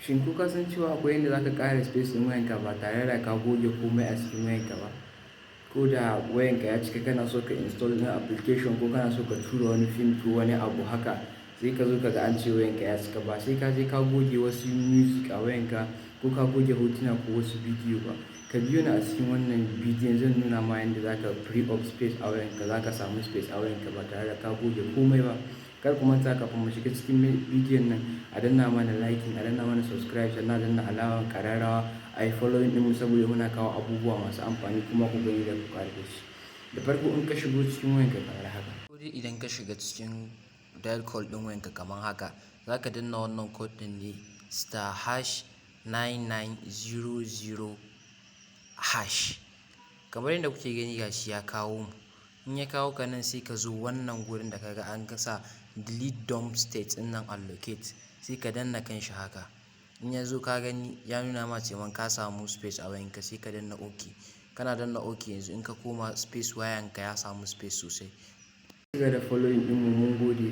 Shin ko ka san cewa akwai yanda za ka ƙara space ɗin wayanka ba tare da ka goge komai a cikin wayanka ba? Ko da wayanka ya cika kana so ka install ɗin application ko kana so ka tura wani fim ko wani abu haka, sai ka zo ka ga an ce wayanka ya cika ba sai ka je ka goge wasu music a wayanka ko ka goge hotuna ko wasu bidiyo ba. Ka biyo ni a cikin wannan bidiyon zan nuna ma yanda za ka free up space a wayanka, za ka samu space a wayanka ba tare da ka goge komai ba. Kar ku manta kafin mu shiga cikin bidiyon nan a danna mana liking, a danna mana subscribe sannan a danna alamar ƙararrawa a yi following ɗinmu saboda muna kawo abubuwa masu amfani kuma ku gani da ku ƙara da shi. Da farko in ka shigo cikin wayanka kamar haka. Ko dai idan ka shiga cikin dial code ɗin wayanka kamar haka, za ka danna wannan code ɗin ne *9900#. Kamar yadda kuke gani gashi ya kawo mu. In ya kawo ka nan sai ka zo wannan gurin da kaga an kasa delete dump state ɗin nan allocate, sai ka danna kan shi haka. In ya zo ka gani ya nuna ma cewa ka samu space a wayanka sai ka danna OK. Kana danna OK yanzu in ka koma space wayanka ya samu space sosai. Ci gaba da following ɗinmu mun gode.